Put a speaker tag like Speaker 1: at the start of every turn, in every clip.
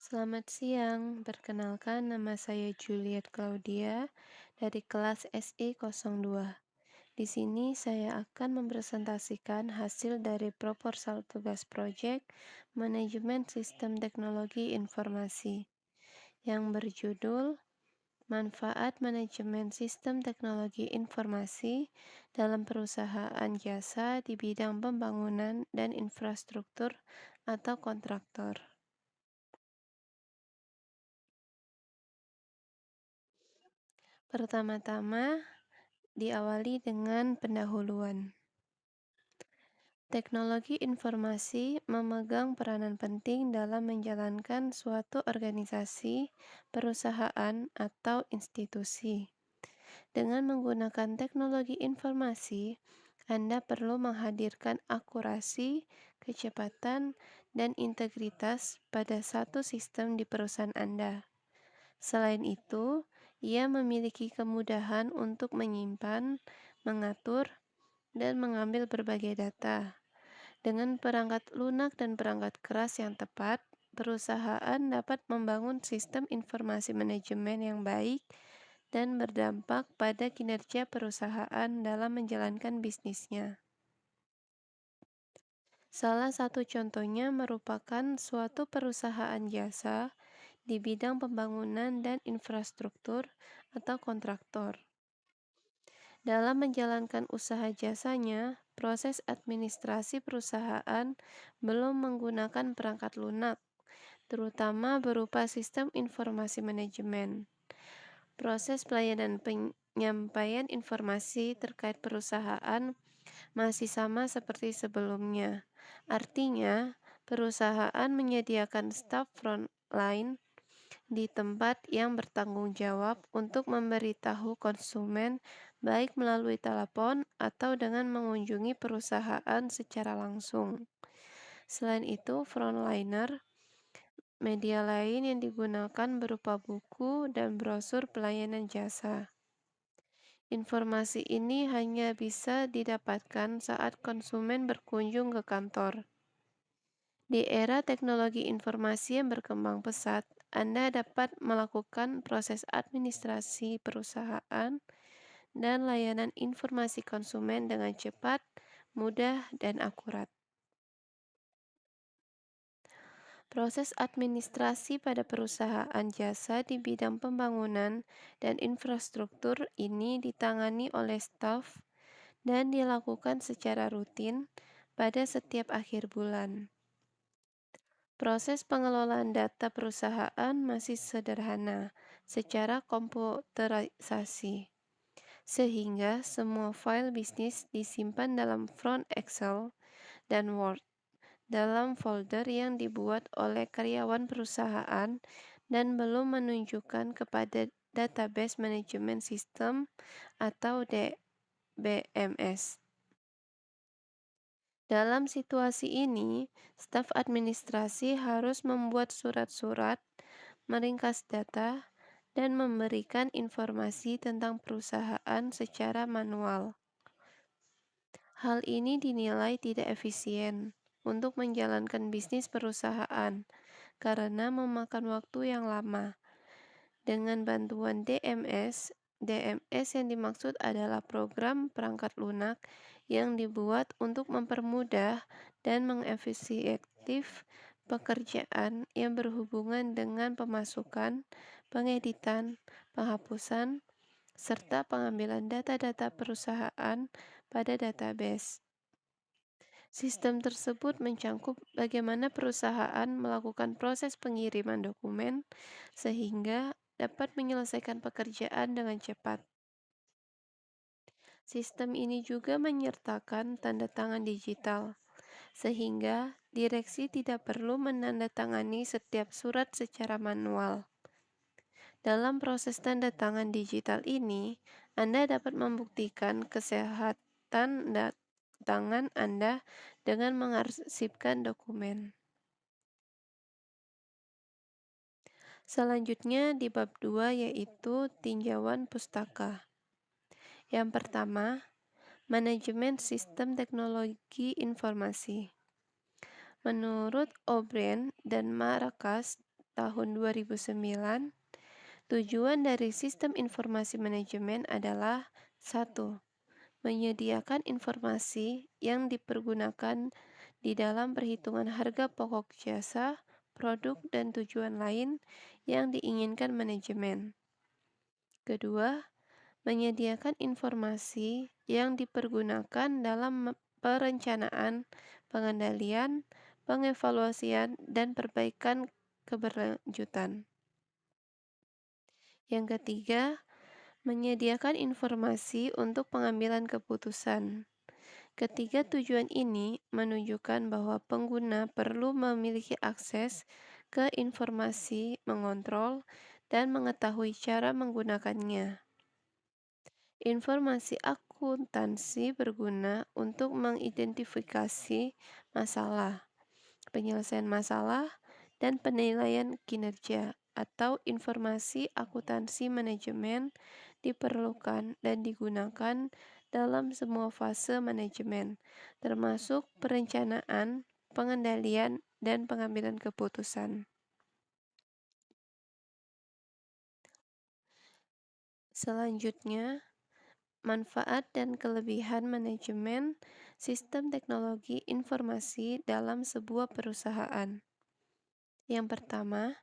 Speaker 1: Selamat siang, perkenalkan nama saya Juliet Claudia dari kelas SI02. Di sini saya akan mempresentasikan hasil dari proposal tugas proyek Manajemen Sistem Teknologi Informasi yang berjudul Manfaat Manajemen Sistem Teknologi Informasi dalam Perusahaan Jasa di Bidang Pembangunan dan Infrastruktur atau Kontraktor. Pertama-tama, diawali dengan pendahuluan. Teknologi informasi memegang peranan penting dalam menjalankan suatu organisasi, perusahaan, atau institusi. Dengan menggunakan teknologi informasi, Anda perlu menghadirkan akurasi, kecepatan, dan integritas pada satu sistem di perusahaan Anda. Selain itu, ia memiliki kemudahan untuk menyimpan, mengatur, dan mengambil berbagai data. Dengan perangkat lunak dan perangkat keras yang tepat, perusahaan dapat membangun sistem informasi manajemen yang baik dan berdampak pada kinerja perusahaan dalam menjalankan bisnisnya. Salah satu contohnya merupakan suatu perusahaan jasa di bidang pembangunan dan infrastruktur atau kontraktor. Dalam menjalankan usaha jasanya, proses administrasi perusahaan belum menggunakan perangkat lunak, terutama berupa sistem informasi manajemen. Proses pelayanan penyampaian informasi terkait perusahaan masih sama seperti sebelumnya. Artinya, perusahaan menyediakan staf frontline di tempat yang bertanggung jawab untuk memberitahu konsumen baik melalui telepon atau dengan mengunjungi perusahaan secara langsung. Selain itu, frontliner media lain yang digunakan berupa buku dan brosur pelayanan jasa. Informasi ini hanya bisa didapatkan saat konsumen berkunjung ke kantor. Di era teknologi informasi yang berkembang pesat, Anda dapat melakukan proses administrasi perusahaan dan layanan informasi konsumen dengan cepat, mudah, dan akurat. Proses administrasi pada perusahaan jasa di bidang pembangunan dan infrastruktur ini ditangani oleh staf dan dilakukan secara rutin pada setiap akhir bulan. Proses pengelolaan data perusahaan masih sederhana secara komputerisasi, sehingga semua file bisnis disimpan dalam front Excel dan Word dalam folder yang dibuat oleh karyawan perusahaan dan belum menunjukkan kepada database manajemen sistem atau DBMS. Dalam situasi ini, staf administrasi harus membuat surat-surat, meringkas data, dan memberikan informasi tentang perusahaan secara manual. Hal ini dinilai tidak efisien untuk menjalankan bisnis perusahaan karena memakan waktu yang lama. Dengan bantuan DMS yang dimaksud adalah program perangkat lunak yang dibuat untuk mempermudah dan mengefisientif pekerjaan yang berhubungan dengan pemasukan, pengeditan, penghapusan, serta pengambilan data-data perusahaan pada database. Sistem tersebut mencangkup bagaimana perusahaan melakukan proses pengiriman dokumen sehingga dapat menyelesaikan pekerjaan dengan cepat. Sistem ini juga menyertakan tanda tangan digital, sehingga direksi tidak perlu menandatangani setiap surat secara manual. Dalam proses tanda tangan digital ini, Anda dapat membuktikan kesehatan tangan Anda dengan mengarsipkan dokumen. Selanjutnya di bab 2 yaitu tinjauan pustaka. Yang pertama, manajemen sistem teknologi informasi. Menurut O'Brien dan Marcus tahun 2009, tujuan dari sistem informasi manajemen adalah: satu, menyediakan informasi yang dipergunakan di dalam perhitungan harga pokok jasa, produk, dan tujuan lain yang diinginkan manajemen. Kedua, menyediakan informasi yang dipergunakan dalam perencanaan, pengendalian, pengevaluasian, dan perbaikan keberlanjutan. Yang ketiga, menyediakan informasi untuk pengambilan keputusan. Ketiga tujuan ini menunjukkan bahwa pengguna perlu memiliki akses ke informasi, mengontrol, dan mengetahui cara menggunakannya. Informasi akuntansi berguna untuk mengidentifikasi masalah, penyelesaian masalah, dan penilaian kinerja, atau informasi akuntansi manajemen diperlukan dan digunakan dalam semua fase manajemen, termasuk perencanaan, pengendalian, dan pengambilan keputusan. Selanjutnya, manfaat dan kelebihan manajemen sistem teknologi informasi dalam sebuah perusahaan. Yang pertama,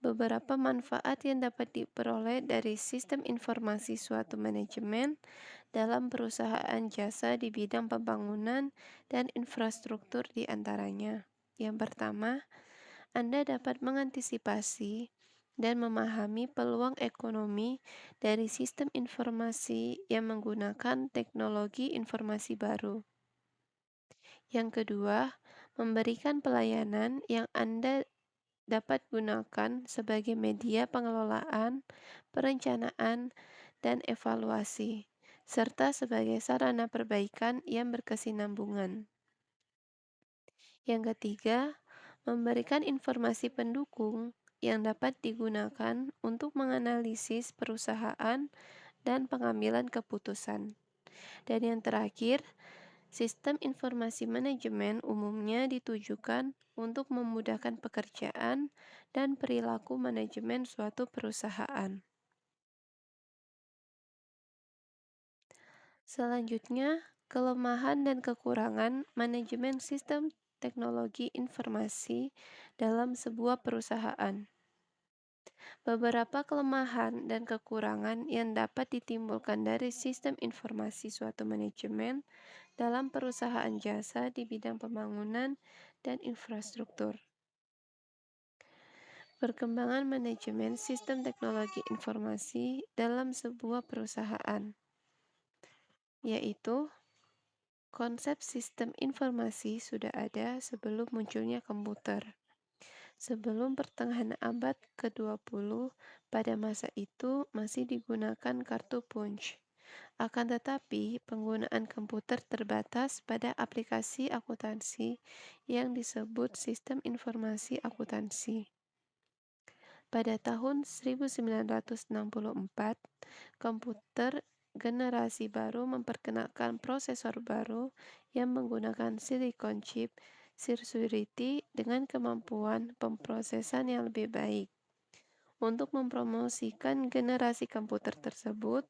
Speaker 1: beberapa manfaat yang dapat diperoleh dari sistem informasi suatu manajemen dalam perusahaan jasa di bidang pembangunan dan infrastruktur di antaranya. Yang pertama, Anda dapat mengantisipasi dan memahami peluang ekonomi dari sistem informasi yang menggunakan teknologi informasi baru. Yang kedua, memberikan pelayanan yang Anda dapat gunakan sebagai media pengelolaan, perencanaan, dan evaluasi, serta sebagai sarana perbaikan yang berkesinambungan. Yang ketiga, memberikan informasi pendukung yang dapat digunakan untuk menganalisis perusahaan dan pengambilan keputusan. Dan yang terakhir, sistem informasi manajemen umumnya ditujukan untuk memudahkan pekerjaan dan perilaku manajemen suatu perusahaan. Selanjutnya, kelemahan dan kekurangan manajemen sistem teknologi informasi dalam sebuah perusahaan. Beberapa kelemahan dan kekurangan yang dapat ditimbulkan dari sistem informasi suatu manajemen dalam perusahaan jasa di bidang pembangunan dan infrastruktur. Perkembangan manajemen sistem teknologi informasi dalam sebuah perusahaan, yaitu konsep sistem informasi sudah ada sebelum munculnya komputer. Sebelum pertengahan abad ke-20, pada masa itu masih digunakan kartu punch. Akan tetapi, penggunaan komputer terbatas pada aplikasi akuntansi yang disebut sistem informasi akuntansi. Pada tahun 1964, komputer generasi baru memperkenalkan prosesor baru yang menggunakan silicon chip Circuity dengan kemampuan pemrosesan yang lebih baik. Untuk mempromosikan generasi komputer tersebut,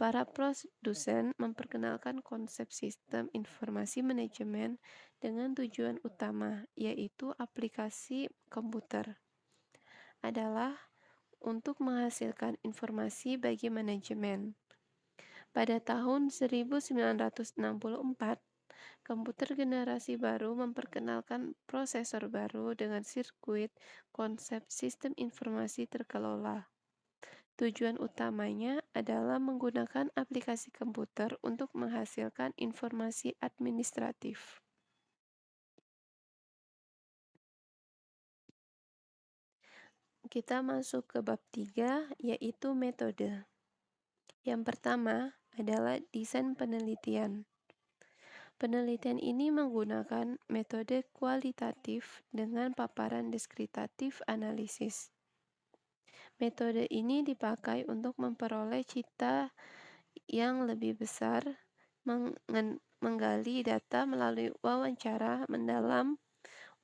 Speaker 1: para produsen memperkenalkan konsep sistem informasi manajemen dengan tujuan utama, yaitu aplikasi komputer adalah untuk menghasilkan informasi bagi manajemen. Pada tahun 1964, komputer generasi baru memperkenalkan prosesor baru dengan sirkuit konsep sistem informasi terkelola. Tujuan utamanya adalah menggunakan aplikasi komputer untuk menghasilkan informasi administratif. Kita masuk ke bab 3, yaitu metode. Yang pertama adalah desain penelitian. Penelitian ini menggunakan metode kualitatif dengan paparan deskriptif analisis. Metode ini dipakai untuk memperoleh cita yang lebih besar, menggali data melalui wawancara mendalam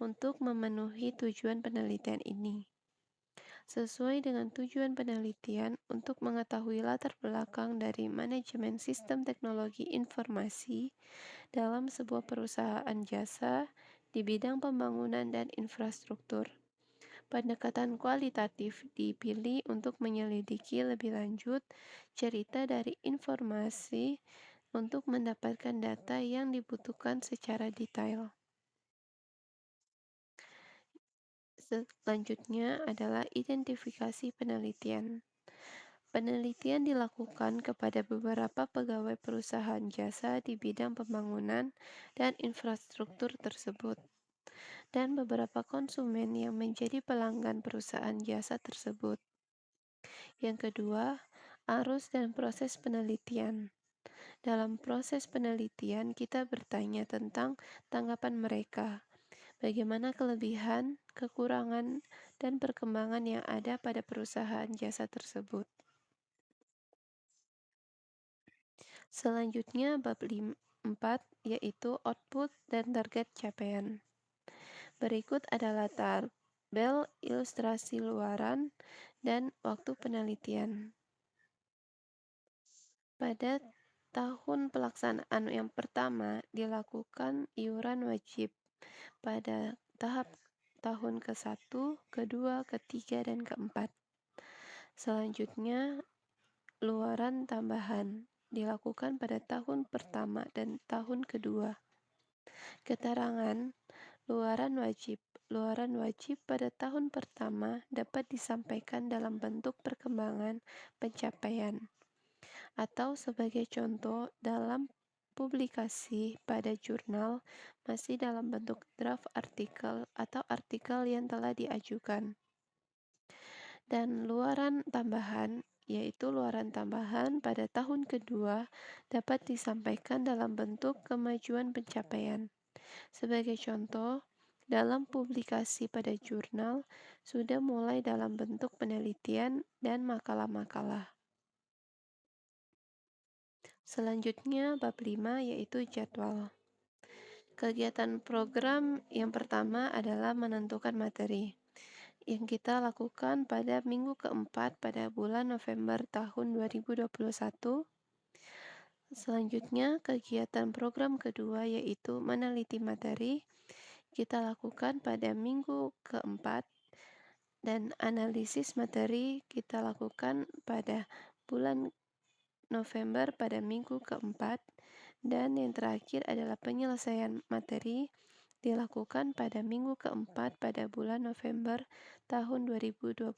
Speaker 1: untuk memenuhi tujuan penelitian ini. sesuai dengan tujuan penelitian untuk mengetahui latar belakang dari manajemen sistem teknologi informasi dalam sebuah perusahaan jasa di bidang pembangunan dan infrastruktur. Pendekatan kualitatif dipilih untuk menyelidiki lebih lanjut cerita dari informasi untuk mendapatkan data yang dibutuhkan secara detail. Selanjutnya adalah identifikasi penelitian. Penelitian dilakukan kepada beberapa pegawai perusahaan jasa di bidang pembangunan dan infrastruktur tersebut, dan beberapa konsumen yang menjadi pelanggan perusahaan jasa tersebut. Yang kedua, arus dan proses penelitian. Dalam proses penelitian, kita bertanya tentang tanggapan mereka, bagaimana kelebihan, kekurangan, dan perkembangan yang ada pada perusahaan jasa tersebut. Selanjutnya, bab 4 yaitu output dan target capaian. Berikut adalah tabel ilustrasi luaran dan waktu penelitian. Pada tahun pelaksanaan yang pertama dilakukan iuran wajib pada tahap tahun ke-1, kedua, ketiga, dan keempat. Selanjutnya, luaran tambahan dilakukan pada tahun pertama dan tahun kedua. Keterangan luaran wajib. Luaran wajib pada tahun pertama dapat disampaikan dalam bentuk perkembangan pencapaian, atau sebagai contoh dalam publikasi pada jurnal masih dalam bentuk draft artikel atau artikel yang telah diajukan. Dan luaran tambahan, yaitu luaran tambahan pada tahun kedua dapat disampaikan dalam bentuk kemajuan pencapaian. Sebagai contoh, dalam publikasi pada jurnal sudah mulai dalam bentuk penelitian dan makalah-makalah. Selanjutnya bab 5 yaitu jadwal. Kegiatan program yang pertama adalah menentukan materi yang kita lakukan pada minggu keempat pada bulan November tahun 2021. Selanjutnya, kegiatan program kedua yaitu meneliti materi kita lakukan pada minggu keempat, dan analisis materi kita lakukan pada bulan November pada minggu keempat, dan yang terakhir adalah penyelesaian materi dilakukan pada minggu keempat pada bulan November tahun 2021.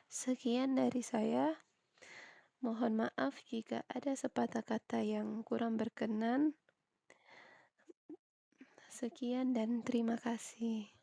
Speaker 1: Sekian dari saya. Mohon maaf jika ada sepatah kata yang kurang berkenan. Sekian dan terima kasih.